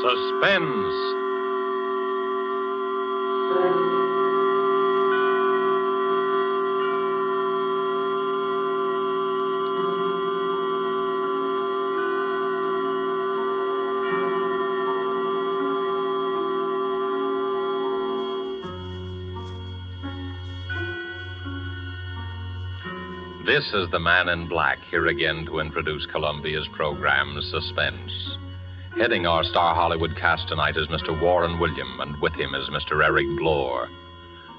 Suspense. This is the Man in Black, here again to introduce Columbia's program, Suspense. Heading our star Hollywood cast tonight is Mr. Warren William, and with him is Mr. Eric Blore.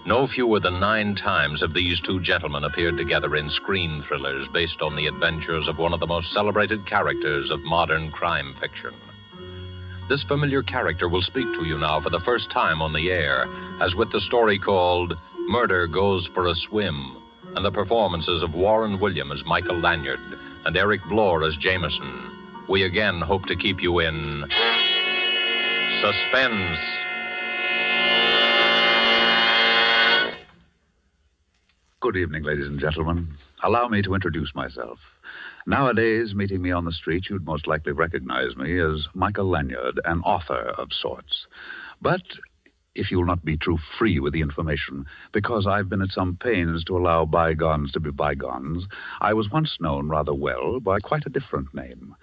No fewer than 9 times have these two gentlemen appeared together in screen thrillers based on the adventures of one of the most celebrated characters of modern crime fiction. This familiar character will speak to you now for the first time on the air, as with the story called Murder Goes for a Swim, and the performances of Warren William as Michael Lanyard and Eric Blore as Jamison. We again hope to keep you in suspense. Good evening, ladies and gentlemen. Allow me to introduce myself. Nowadays, meeting me on the street, you'd most likely recognize me as Michael Lanyard, an author of sorts. But if you'll not be too free with the information, because I've been at some pains to allow bygones to be bygones, I was once known rather well by quite a different name.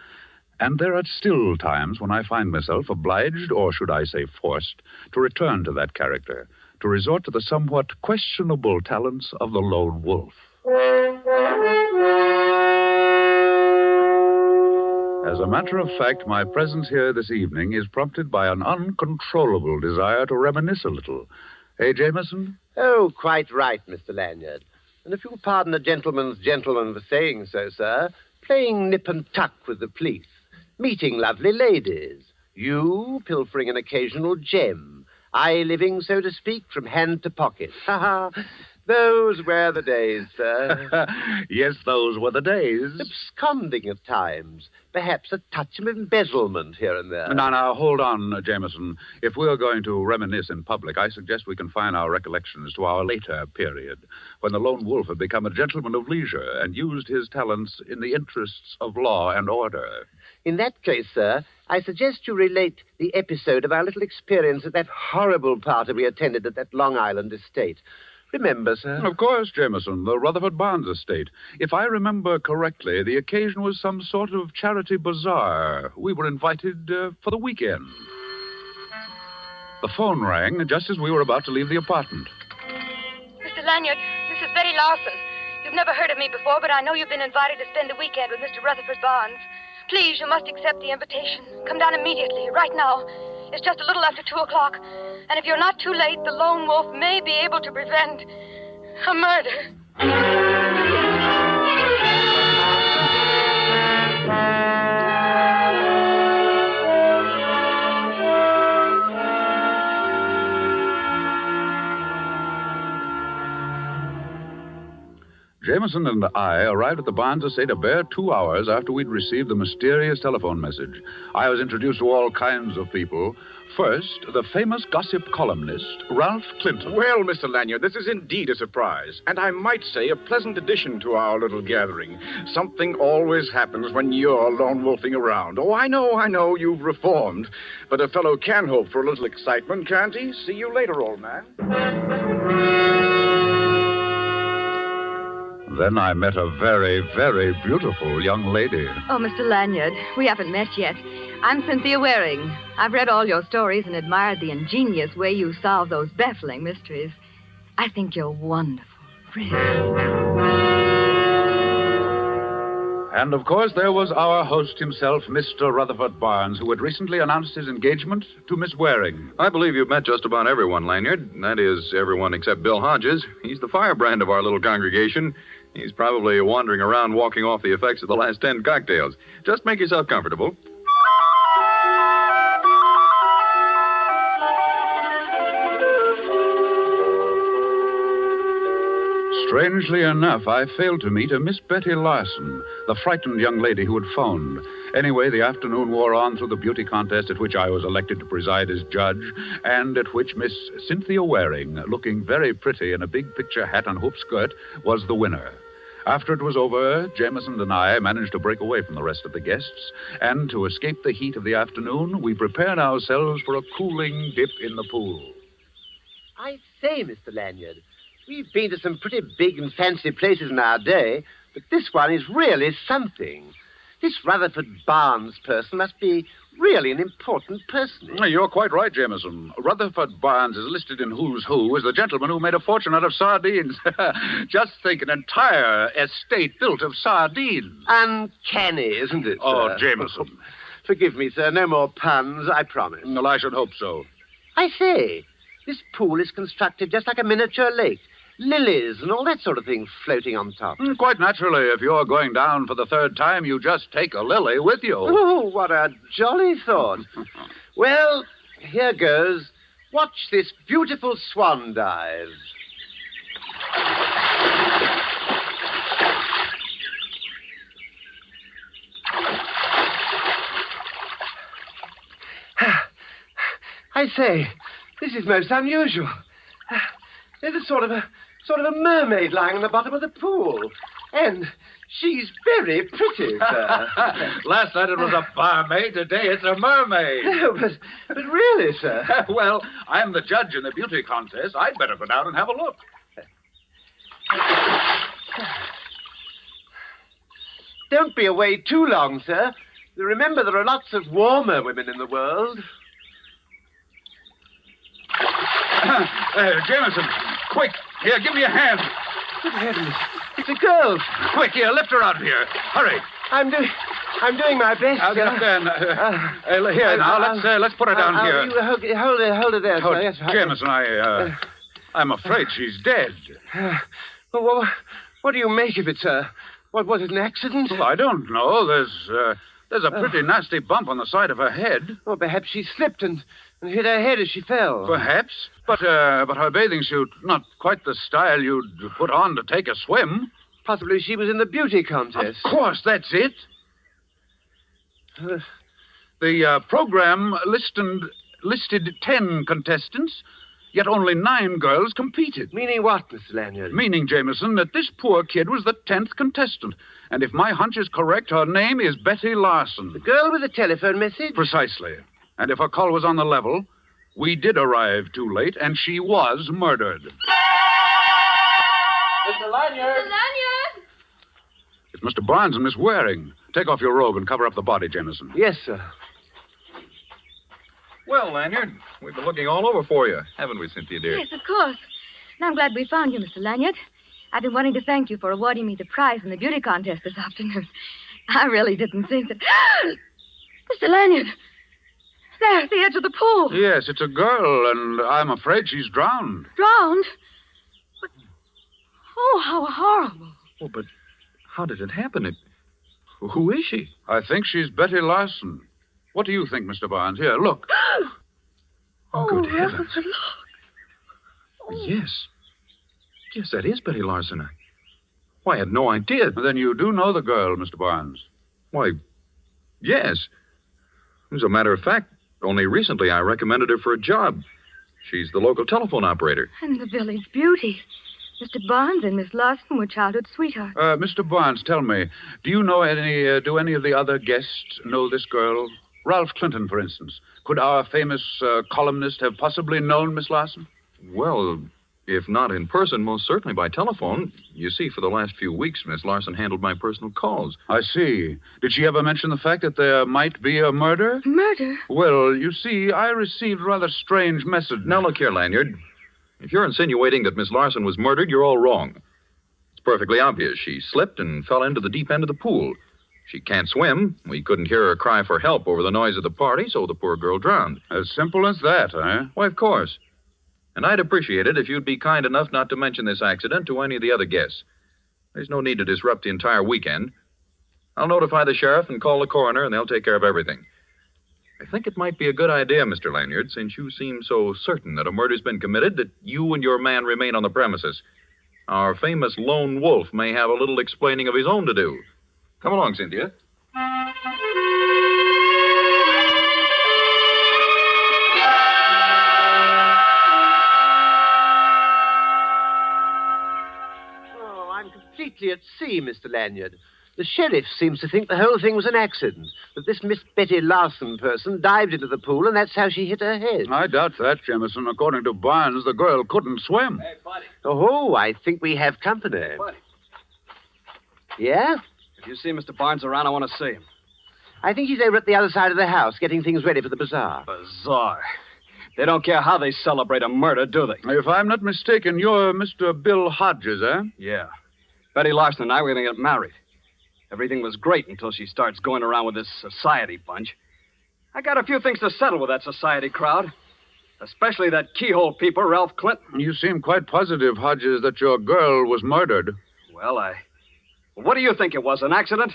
And there are still times when I find myself obliged, or should I say forced, to return to that character, to resort to the somewhat questionable talents of the lone wolf. As a matter of fact, my presence here this evening is prompted by an uncontrollable desire to reminisce a little. Eh, Jamison? Oh, quite right, Mr. Lanyard. And if you'll pardon a gentleman's gentleman for saying so, sir, playing nip and tuck with the police, meeting lovely ladies, you pilfering an occasional gem, I living, so to speak, from hand to pocket. Ha ha! Those were the days, sir. Yes, those were the days. Absconding at times. Perhaps a touch of embezzlement here and there. Now, hold on, Jamison. If we're going to reminisce in public, I suggest we confine our recollections to our later period, when the lone wolf had become a gentleman of leisure and used his talents in the interests of law and order. In that case, sir, I suggest you relate the episode of our little experience at that horrible party we attended at that Long Island estate. Remember, sir? Of course, Jamison, the Rutherford Barnes estate. If I remember correctly, the occasion was some sort of charity bazaar. We were invited for the weekend. The phone rang just as we were about to leave the apartment. Mr. Lanyard, this is Betty Larson. You've never heard of me before, but I know you've been invited to spend the weekend with Mr. Rutherford Barnes. Please, you must accept the invitation. Come down immediately, right now. It's just a little after 2 o'clock. And if you're not too late, the lone wolf may be able to prevent a murder. Jamison and I arrived at the Barnes estate a bare 2 hours after we'd received the mysterious telephone message. I was introduced to all kinds of people. First, the famous gossip columnist, Ralph Clinton. Well, Mr. Lanyard, this is indeed a surprise. And I might say a pleasant addition to our little gathering. Something always happens when you're lone wolfing around. Oh, I know, you've reformed. But a fellow can hope for a little excitement, can't he? See you later, old man. Then I met a very, very beautiful young lady. Oh, Mr. Lanyard, we haven't met yet. I'm Cynthia Waring. I've read all your stories and admired the ingenious way you solve those baffling mysteries. I think you're wonderful, really. And, of course, there was our host himself, Mr. Rutherford Barnes, who had recently announced his engagement to Miss Waring. I believe you've met just about everyone, Lanyard. That is, everyone except Bill Hodges. He's the firebrand of our little congregation. He's probably wandering around walking off the effects of the last 10 cocktails. Just make yourself comfortable. Strangely enough, I failed to meet a Miss Betty Larson, the frightened young lady who had phoned. Anyway, the afternoon wore on through the beauty contest at which I was elected to preside as judge, and at which Miss Cynthia Waring, looking very pretty in a big picture hat and hoop skirt, was the winner. After it was over, Jamison and I managed to break away from the rest of the guests, and to escape the heat of the afternoon, we prepared ourselves for a cooling dip in the pool. I say, Mr. Lanyard, we've been to some pretty big and fancy places in our day, but this one is really something. This Rutherford Barnes person must be really an important person. You're quite right, Jamison. Rutherford Barnes is listed in Who's Who as the gentleman who made a fortune out of sardines. Just think, an entire estate built of sardines. Uncanny, isn't it, sir? Oh, Jamison. Forgive me, sir. No more puns, I promise. Well, I should hope so. I say, this pool is constructed just like a miniature lake. Lilies and all that sort of thing floating on top. Quite naturally, if you're going down for the third time, you just take a lily with you. Oh, what a jolly thought. Well, here goes. Watch this beautiful swan dive. I say, this is most unusual. There's a sort of a mermaid lying in the bottom of the pool. And she's very pretty, sir. Last night it was a barmaid. Today it's a mermaid. No, but really, sir. Well, I'm the judge in the beauty contest. I'd better go down and have a look. Don't be away too long, sir. Remember, there are lots of warmer women in the world. Jamison, quick. Here, give me a hand. Good heavens. It's a girl. Quick, here, lift her out here. Hurry. I'm doing my best, I'll get up there and, here, now, let's put her down here. You hold her there, sir. Yes, Jamison, I'm afraid she's dead. Well, what do you make of it, sir? Was it an accident? Well, I don't know. There's a pretty nasty bump on the side of her head. Well, perhaps she slipped and hit her head as she fell. Perhaps. But her bathing suit, not quite the style you'd put on to take a swim. Possibly she was in the beauty contest. Of course, that's it. The program listed 10 contestants, yet only 9 girls competed. Meaning what, Mr. Lanyard? Meaning, Jamison, that this poor kid was the 10th contestant. And if my hunch is correct, her name is Betty Larson. The girl with the telephone message? Precisely. And if her call was on the level, we did arrive too late, and she was murdered. Mr. Lanyard! Mr. Lanyard! It's Mr. Barnes and Miss Waring. Take off your robe and cover up the body, Jamison. Yes, sir. Well, Lanyard, we've been looking all over for you, haven't we, Cynthia, dear? Yes, of course. And I'm glad we found you, Mr. Lanyard. I've been wanting to thank you for awarding me the prize in the beauty contest this afternoon. I really didn't think that... Mr. Lanyard! There, at the edge of the pool. Yes, it's a girl, and I'm afraid she's drowned. Drowned? But... Oh, how horrible. Oh, but how did it happen? Who is she? I think she's Betty Larson. What do you think, Mr. Barnes? Here, look. Oh, good heavens. Rutherford, look. Oh. Yes. Yes, that is Betty Larson. Why, I had no idea. Then you do know the girl, Mr. Barnes. Why, yes. As a matter of fact, only recently I recommended her for a job. She's the local telephone operator. And the village beauty. Mr. Barnes and Miss Larson were childhood sweethearts. Mr. Barnes, tell me, do any of the other guests know this girl? Ralph Clinton, for instance. Could our famous columnist have possibly known Miss Larson? Well, if not in person, most certainly by telephone. You see, for the last few weeks, Miss Larson handled my personal calls. I see. Did she ever mention the fact that there might be a murder? Murder? Well, you see, I received a rather strange message. Now, look here, Lanyard. If you're insinuating that Miss Larson was murdered, you're all wrong. It's perfectly obvious. She slipped and fell into the deep end of the pool. She can't swim. We couldn't hear her cry for help over the noise of the party, so the poor girl drowned. As simple as that, eh? Why, of course. And I'd appreciate it if you'd be kind enough not to mention this accident to any of the other guests. There's no need to disrupt the entire weekend. I'll notify the sheriff and call the coroner, and they'll take care of everything. I think it might be a good idea, Mr. Lanyard, since you seem so certain that a murder's been committed, that you and your man remain on the premises. Our famous lone wolf may have a little explaining of his own to do. Come along, Cynthia. Oh, I'm completely at sea, see, Mr. Lanyard. The sheriff seems to think the whole thing was an accident, that this Miss Betty Larson person dived into the pool, and that's how she hit her head. I doubt that, Jamison. According to Barnes, the girl couldn't swim. Hey, buddy. Oh, I think we have company. Buddy. Yeah? If you see Mr. Barnes around, I want to see him. I think he's over at the other side of the house, getting things ready for the bazaar. Bizarre. They don't care how they celebrate a murder, do they? If I'm not mistaken, you're Mr. Bill Hodges, eh? Yeah. Betty Larson and I were going to get married. Everything was great until she starts going around with this society bunch. I got a few things to settle with that society crowd. Especially that keyhole peeper, Ralph Clinton. You seem quite positive, Hodges, that your girl was murdered. Well, what do you think it was, an accident?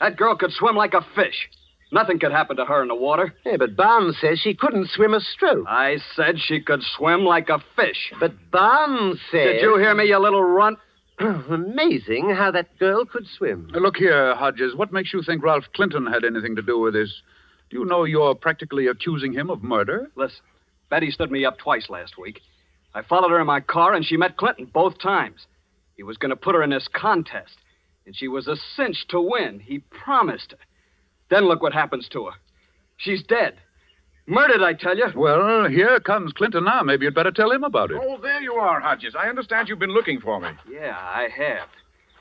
That girl could swim like a fish. Nothing could happen to her in the water. Hey, but Barnes says she couldn't swim a stroke. I said she could swim like a fish. But Barnes says... Did you hear me, you little runt? Amazing how that girl could swim. Look here, Hodges. What makes you think Ralph Clinton had anything to do with this? Do you know you're practically accusing him of murder? Listen, Betty stood me up twice last week. I followed her in my car, and she met Clinton both times. He was going to put her in this contest, and she was a cinch to win. He promised her. Then look what happens to her. She's dead. Murdered, I tell you. Well, here comes Clinton now. Maybe you'd better tell him about it. Oh, there you are, Hodges. I understand you've been looking for me. Yeah, I have.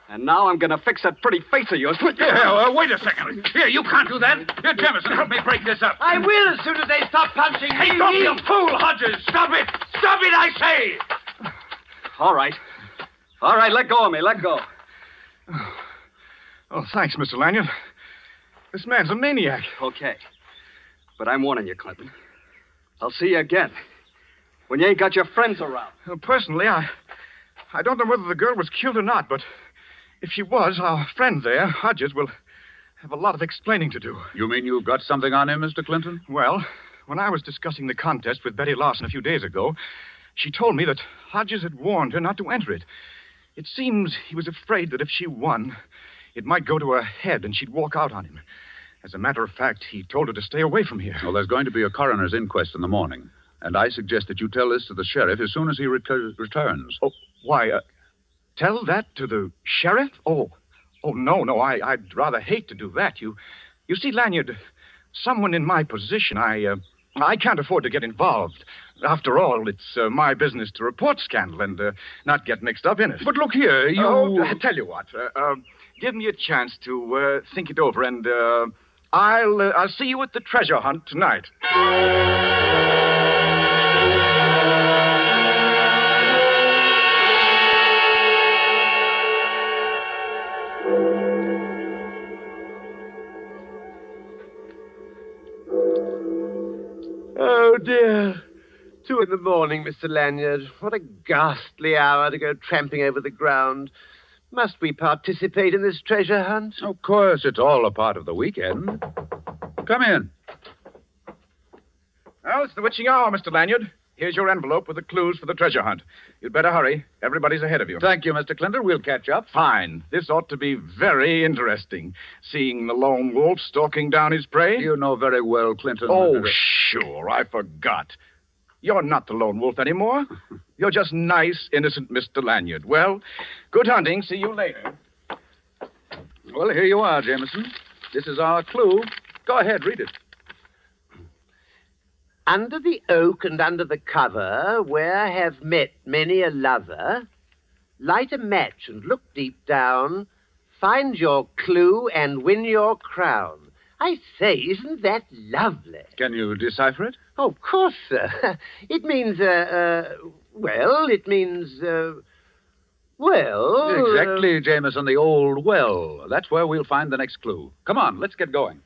And now I'm going to fix that pretty face of yours. Yeah, wait a second. Here, you can't do that. Here, Jamison, help me break this up. I will as soon as they stop punching me. Hey, don't be a fool, Hodges. Stop it. Stop it, I say. All right. All right, let go of me. Let go. Oh, thanks, Mr. Lanyard. This man's a maniac. Okay. But I'm warning you, Clinton. I'll see you again. When you ain't got your friends around. Personally, I don't know whether the girl was killed or not, but if she was, our friend there, Hodges, will have a lot of explaining to do. You mean you've got something on him, Mr. Clinton? Well, when I was discussing the contest with Betty Larson a few days ago, she told me that Hodges had warned her not to enter it. It seems he was afraid that if she won, it might go to her head and she'd walk out on him. As a matter of fact, he told her to stay away from here. Well, there's going to be a coroner's inquest in the morning, and I suggest that you tell this to the sheriff as soon as he returns. Oh, why, tell that to the sheriff? Oh, no, I'd rather hate to do that. You see, Lanyard, someone in my position, I can't afford to get involved. After all, it's my business to report scandal and not get mixed up in it. But look here, you... Oh, tell you what, give me a chance to think it over, and I'll see you at the treasure hunt tonight. Oh, dear. 2 in the morning, Mr. Lanyard. What a ghastly hour to go tramping over the ground. Must we participate in this treasure hunt? Of course, it's all a part of the weekend. Come in. Well, it's the witching hour, Mr. Lanyard. Here's your envelope with the clues for the treasure hunt. You'd better hurry. Everybody's ahead of you. Thank you, Mr. Clinton. We'll catch up. Fine. This ought to be very interesting. Seeing the lone wolf stalking down his prey. You know very well, Clinton. Oh, sure. I forgot. You're not the lone wolf anymore. You're just nice, innocent Mr. Lanyard. Well, good hunting. See you later. Well, here you are, Jamison. This is our clue. Go ahead, read it. Under the oak and under the cover, where have met many a lover, light a match and look deep down, find your clue and win your crown. I say, isn't that lovely? Can you decipher it? Oh, of course, sir. It means, Exactly, Jamison, the old well. That's where we'll find the next clue. Come on, let's get going.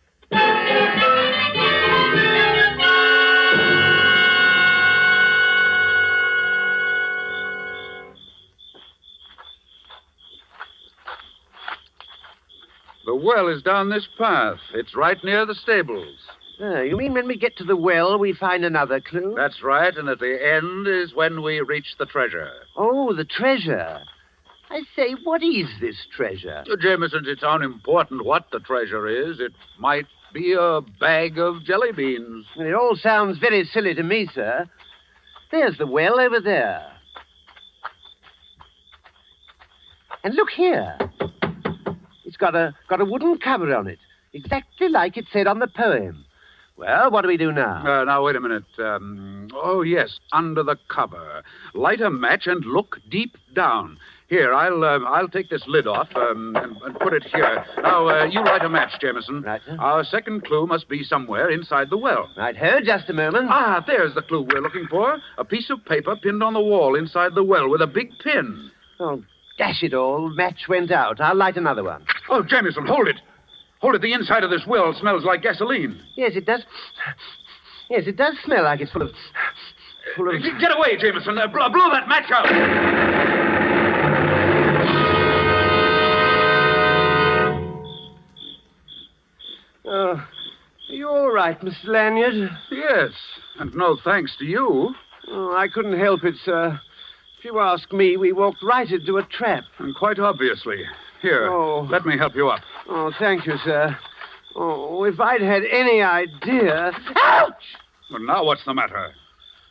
The well is down this path. It's right near the stables. You mean when we get to the well, we find another clue? That's right, and at the end is when we reach the treasure. Oh, the treasure. I say, what is this treasure? Jamison, it's unimportant what the treasure is. It might be a bag of jelly beans. It all sounds very silly to me, sir. There's the well over there. And look here. got a wooden cover on it, exactly like it said on the poem. Well, what do we do now? Now, wait a minute. Oh, yes, under the cover. Light a match and look deep down. Here, I'll take this lid off and put it here. Now, you light a match, Jamison. Right, sir. Our second clue must be somewhere inside the well. Right, here, just a moment. Ah, there's the clue we're looking for. A piece of paper pinned on the wall inside the well with a big pin. Oh, dash it all. Match went out. I'll light another one. Oh, Jamison, hold it. Hold it. The inside of this well smells like gasoline. Yes, it does. Yes, it does smell like it's full of... Get away, Jamison. Blow that match out. Are you all right, Mr. Lanyard? Yes, and no thanks to you. Oh, I couldn't help it, sir. If you ask me, we walked right into a trap. And quite obviously. Here, Oh. let me help you up. Oh, thank you, sir. Oh, if I'd had any idea... Ouch! Well, now what's the matter?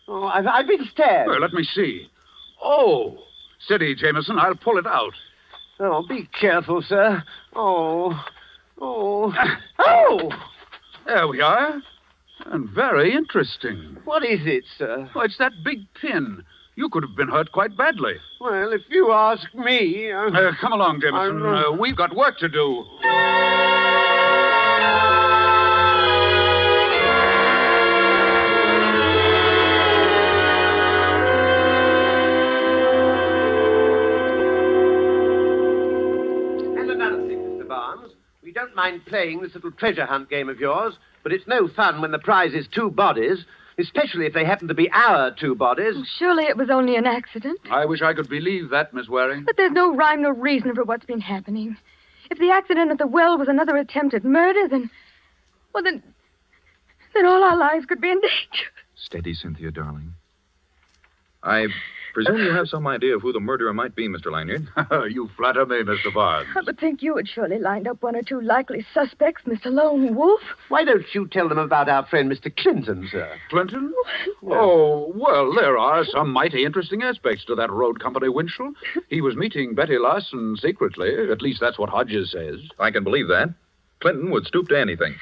Oh, I've been stabbed. Well, let me see. Oh, steady, Jamison. I'll pull it out. Oh, be careful, sir. Oh. Oh! There we are. And very interesting. What is it, sir? Oh, it's that big pin. You could have been hurt quite badly. Well, if you ask me... Come along, Jamison. We've got work to do. And another thing, Mr. Barnes. We don't mind playing this little treasure hunt game of yours, but it's no fun when the prize is two bodies, especially if they happen to be our two bodies. Oh, surely it was only an accident. I wish I could believe that, Miss Waring. But there's no rhyme, no reason for what's been happening. If the accident at the well was another attempt at murder, then all our lives could be in danger. Steady, Cynthia, darling. I presume you have some idea of who the murderer might be, Mr. Lanyard. You flatter me, Mr. Barnes. I would think you had surely lined up one or two likely suspects, Mr. Lone Wolf. Why don't you tell them about our friend Mr. Clinton, sir? Clinton? Oh, well, there are some mighty interesting aspects to that road company Winchell. He was meeting Betty Larson secretly. At least that's what Hodges says. I can believe that. Clinton would stoop to anything.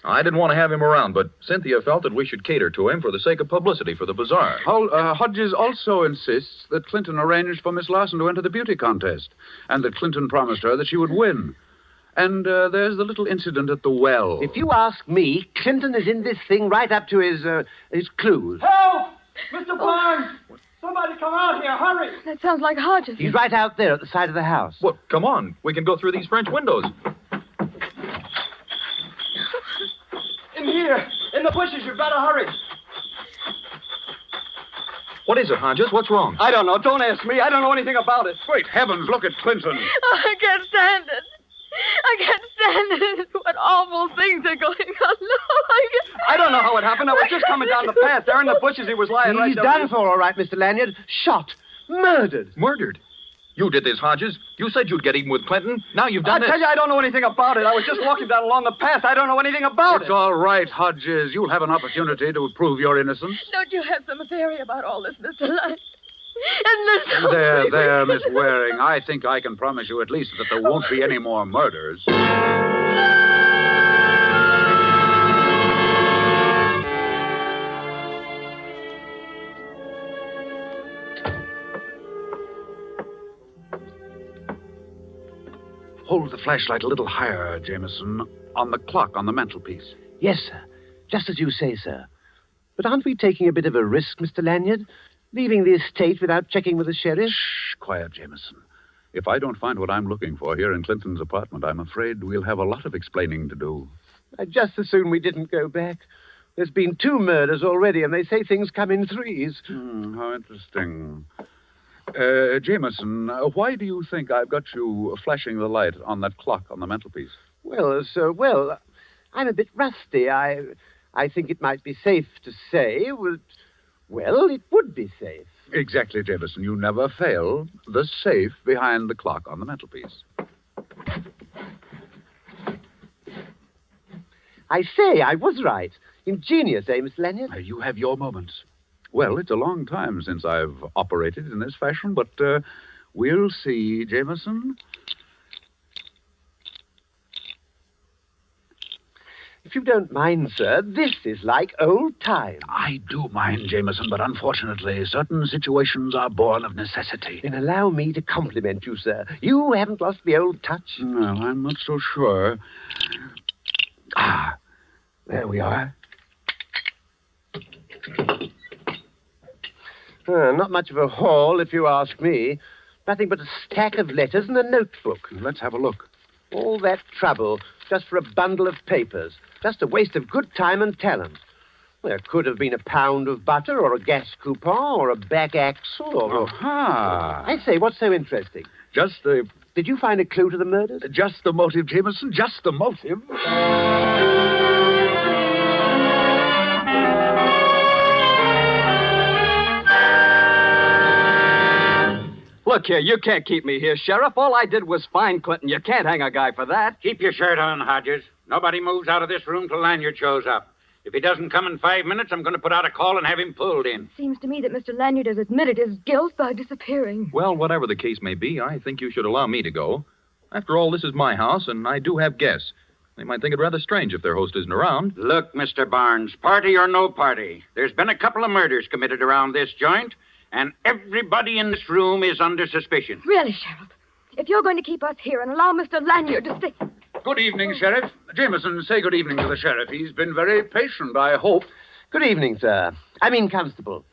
I didn't want to have him around, but Cynthia felt that we should cater to him for the sake of publicity for the bazaar. Hodges also insists that Clinton arranged for Miss Larson to enter the beauty contest, and that Clinton promised her that she would win. And there's the little incident at the well. If you ask me, Clinton is in this thing right up to his clues. Help! Mr. Barnes! Somebody come out here, hurry! That sounds like Hodges. He's right out there at the side of the house. Well, come on. We can go through these French windows. In here, in the bushes, you better hurry. What is it, Hodges? What's wrong? I don't know. Don't ask me. I don't know anything about it. Great heavens, look at Clinton. Oh, I can't stand it. I can't stand it. What awful things are going on. No, I don't know how it happened. I was just coming down the path. There in the bushes, he was lying right He's there. done for, all right, Mr. Lanyard. Shot. Murdered. Murdered? You did this, Hodges. You said you'd get even with Clinton. Now you've done I tell it. you, I don't know anything about it. I was just walking down along the path. I don't know anything about It's it. all right, Hodges. You'll have an opportunity to prove your innocence. Don't you have some theory about all this, Mr. Lanyard? Isn't this There, Miss Waring. I think I can promise you at least that there won't be any more murders. Hold the flashlight a little higher, Jamison, on the clock on the mantelpiece. Yes, sir. Just as you say, sir. But aren't we taking a bit of a risk, Mr. Lanyard? Leaving the estate without checking with the sheriff? Shh, quiet, Jamison. If I don't find what I'm looking for here in Clinton's apartment, I'm afraid we'll have a lot of explaining to do. I'd just as soon we didn't go back. There's been 2 murders already, and they say things come in threes. How interesting. Jamison, why do you think I've got you flashing the light on that clock on the mantelpiece? Well, sir, I'm a bit rusty. I think it might be safe to say, well, it would be safe. Exactly, Jamison. You never fail. The safe behind the clock on the mantelpiece. I say, I was right. Ingenious, eh, Mr. Lanyard? You have your moments. Well, it's a long time since I've operated in this fashion, but we'll see, Jamison. If you don't mind, sir, this is like old times. I do mind, Jamison, but unfortunately, certain situations are born of necessity. Then allow me to compliment you, sir. You haven't lost the old touch. No, I'm not so sure. Ah, there we are. Not much of a haul, if you ask me. Nothing but a stack of letters and a notebook. Let's have a look. All that trouble just for a bundle of papers. Just a waste of good time and talent. There could have been a pound of butter or a gas coupon or a back axle or... Aha! I say, what's so interesting? Just the... Did you find a clue to the murders? Just the motive, Jamison. Just the motive. Look here, you can't keep me here, Sheriff. All I did was find Clinton. You can't hang a guy for that. Keep your shirt on, Hodges. Nobody moves out of this room till Lanyard shows up. If he doesn't come in 5 minutes, I'm going to put out a call and have him pulled in. Seems to me that Mr. Lanyard has admitted his guilt by disappearing. Well, whatever the case may be, I think you should allow me to go. After all, this is my house, and I do have guests. They might think it rather strange if their host isn't around. Look, Mr. Barnes, party or no party, there's been a couple of murders committed around this joint, and everybody in this room is under suspicion. Really, Sheriff? If you're going to keep us here and allow Mr. Lanyard to stay... Good evening, Sheriff. Jamison, say good evening to the Sheriff. He's been very patient, I hope. Good evening, sir. Constable.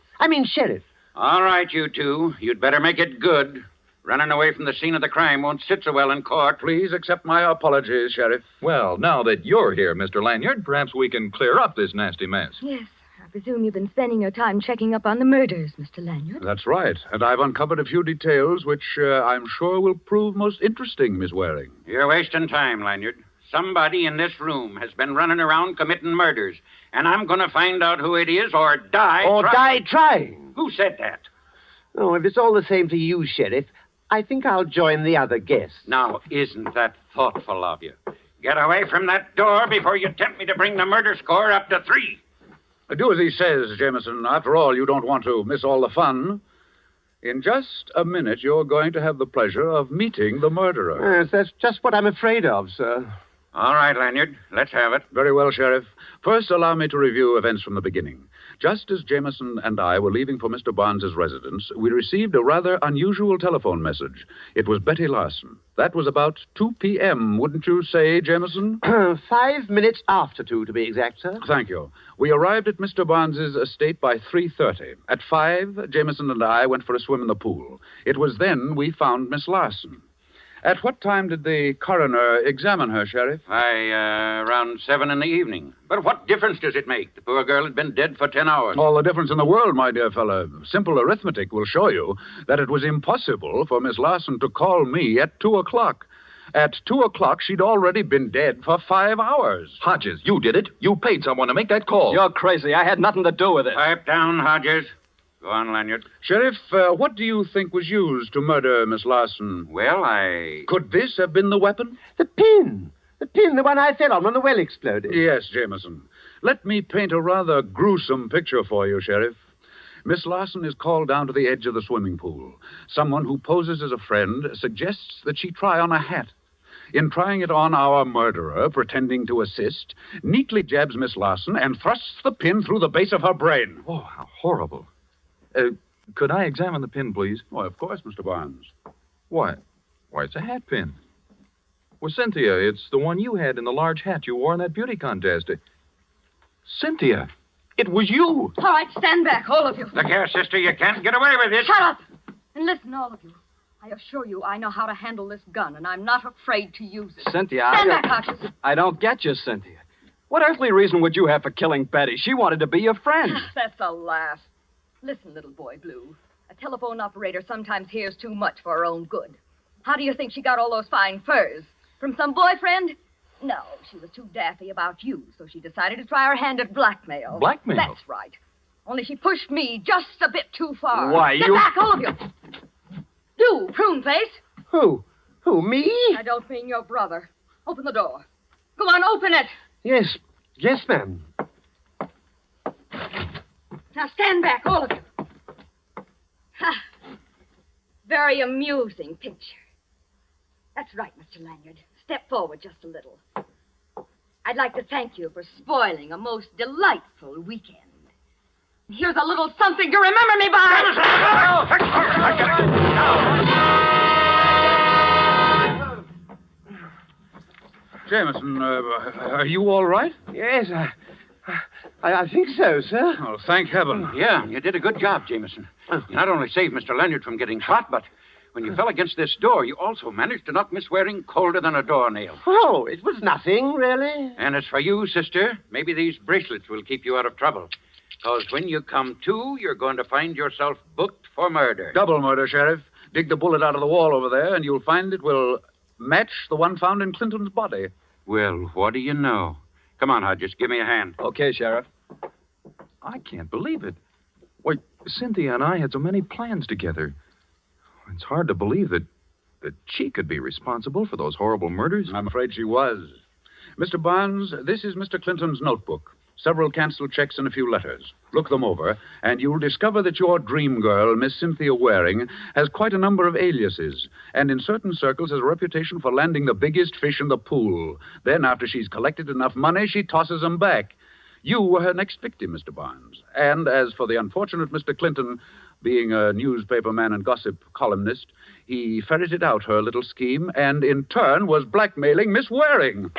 Sheriff. All right, you two. You'd better make it good. Running away from the scene of the crime won't sit so well in court. Please accept my apologies, Sheriff. Well, now that you're here, Mr. Lanyard, perhaps we can clear up this nasty mess. Yes, I presume you've been spending your time checking up on the murders, Mr. Lanyard. That's right. And I've uncovered a few details which I'm sure will prove most interesting, Miss Waring. You're wasting time, Lanyard. Somebody in this room has been running around committing murders, and I'm going to find out who it is or die die trying. Who said that? Oh, if it's all the same to you, Sheriff, I think I'll join the other guests. Now, isn't that thoughtful of you? Get away from that door before you tempt me to bring the murder score up to 3. Do as he says, Jamison. After all, you don't want to miss all the fun. In just a minute, you're going to have the pleasure of meeting the murderer. Yes, that's just what I'm afraid of, sir. All right, Lanyard. Let's have it. Very well, Sheriff. First, allow me to review events from the beginning. Just as Jamison and I were leaving for Mr. Barnes's residence, we received a rather unusual telephone message. It was Betty Larson. That was about 2 p.m., wouldn't you say, Jamison? 5 minutes after 2, to be exact, sir. Thank you. We arrived at Mr. Barnes's estate by 3:30. At 5, Jamison and I went for a swim in the pool. It was then we found Miss Larson. At what time did the coroner examine her, Sheriff? Around 7 in the evening. But what difference does it make? The poor girl had been dead for 10 hours. All the difference in the world, my dear fellow. Simple arithmetic will show you that it was impossible for Miss Larson to call me at 2 o'clock. At 2 o'clock, she'd already been dead for 5 hours. Hodges, you did it. You paid someone to make that call. You're crazy. I had nothing to do with it. Pipe down, Hodges. Go on, Lanyard. Sheriff, what do you think was used to murder Miss Larson? Well, Could this have been the weapon? The pin. The one I fell on when the well exploded. Yes, Jamison. Let me paint a rather gruesome picture for you, Sheriff. Miss Larson is called down to the edge of the swimming pool. Someone who poses as a friend suggests that she try on a hat. In trying it on, our murderer, pretending to assist, neatly jabs Miss Larson and thrusts the pin through the base of her brain. Oh, how horrible. Could I examine the pin, please? Why, of course, Mr. Barnes. Why, it's a hat pin. Well, Cynthia, it's the one you had in the large hat you wore in that beauty contest. Cynthia, it was you. All right, stand back, all of you. look here, sister, you can't get away with this. Shut up! And listen, all of you. I assure you I know how to handle this gun, and I'm not afraid to use it. Cynthia, Stand back, Hodges. I don't get you, Cynthia. What earthly reason would you have for killing Betty? She wanted to be your friend. That's a laugh. Listen, little boy Blue. A telephone operator sometimes hears too much for her own good. How do you think she got all those fine furs? From some boyfriend? No, she was too daffy about you, so she decided to try her hand at blackmail. Blackmail? That's right. Only she pushed me just a bit too far. Why, Get back, all of you. Do, prune face. Who? Me? I don't mean your brother. Open the door. Go on, open it. Yes, ma'am. Now stand back, all of you. Ha. Very amusing picture. That's right, Mr. Lanyard. Step forward just a little. I'd like to thank you for spoiling a most delightful weekend. Here's a little something to remember me by. Jamison, are you all right? Yes, I think so, sir. Oh, thank heaven. Yeah, you did a good job, Jamison. You not only saved Mr. Lanyard from getting shot, but when you fell against this door, you also managed to knock Miss Waring colder than a doornail. Oh, it was nothing, really. And as for you, sister, maybe these bracelets will keep you out of trouble. Because when you come to, you're going to find yourself booked for murder. Double murder, Sheriff. Dig the bullet out of the wall over there, and you'll find it will match the one found in Clinton's body. Well, what do you know? Come on, Hodges, give me a hand. Okay, Sheriff. I can't believe it. Why, Cynthia and I had so many plans together. It's hard to believe that she could be responsible for those horrible murders. I'm afraid she was. Mr. Barnes, this is Mr. Clinton's notebook. Several canceled checks and a few letters. Look them over, and you'll discover that your dream girl, Miss Cynthia Waring, has quite a number of aliases, and in certain circles has a reputation for landing the biggest fish in the pool. Then, after she's collected enough money, she tosses them back. You were her next victim, Mr. Barnes. And as for the unfortunate Mr. Clinton, being a newspaperman and gossip columnist, he ferreted out her little scheme and, in turn, was blackmailing Miss Waring.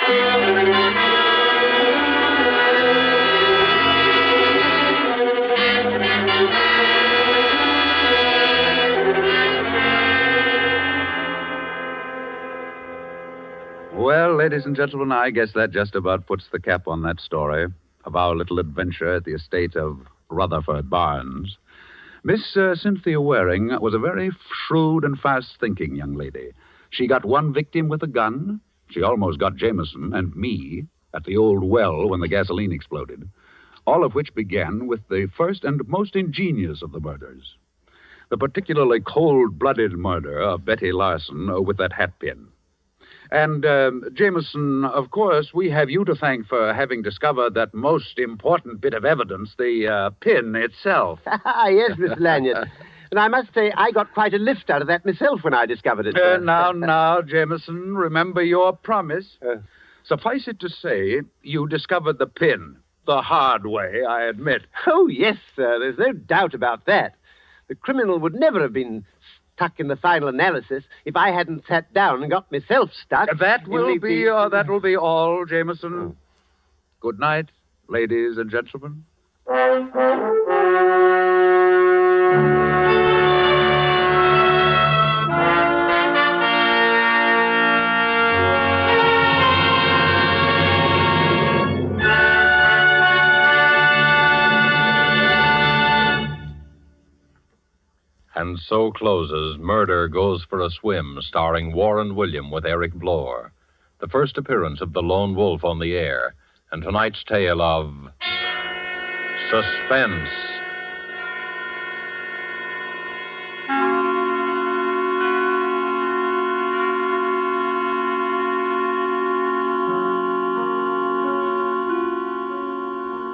Well, ladies and gentlemen, I guess that just about puts the cap on that story of our little adventure at the estate of Rutherford Barnes. Miss Cynthia Waring was a very shrewd and fast-thinking young lady. She got one victim with a gun. She almost got Jamison and me at the old well when the gasoline exploded, all of which began with the first and most ingenious of the murders, the particularly cold-blooded murder of Betty Larson with that hat pin. And, Jamison, of course, we have you to thank for having discovered that most important bit of evidence, the pin itself. Yes, Mr. Lanyard. And I must say, I got quite a lift out of that myself when I discovered it. Now, Jamison, remember your promise. Suffice it to say, you discovered the pin. The hard way, I admit. Oh, yes, sir. There's no doubt about that. The criminal would never have been stuck in the final analysis if I hadn't sat down and got myself stuck. That will be all, Jamison. Good night, ladies and gentlemen. And so closes Murder Goes for a Swim, starring Warren William with Eric Blore. The first appearance of the lone wolf on the air, and tonight's tale of Suspense.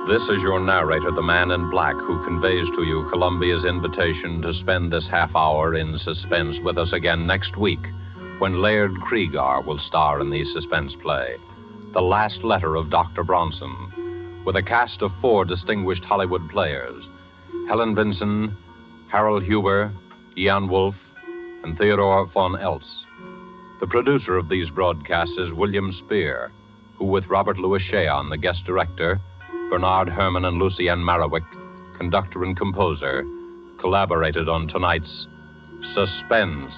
This is your narrator, the man in black, who conveys to you Columbia's invitation to spend this half hour in suspense with us again next week, when Laird Kriegar will star in the suspense play, The Last Letter of Dr. Bronson, with a cast of 4 distinguished Hollywood players, Helen Vinson, Harold Huber, Ian Wolfe, and Theodore von Eltz. The producer of these broadcasts is William Spier, who, with Robert Louis Cheon, the guest director, Bernard Herrmann and Lucienne Marawick, conductor and composer, collaborated on tonight's Suspense.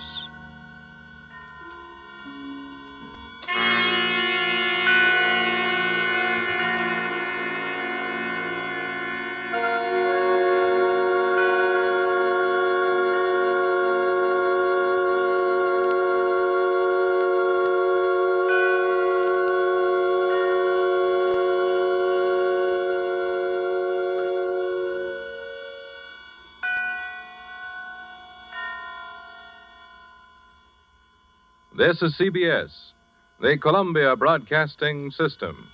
This is CBS, the Columbia Broadcasting System.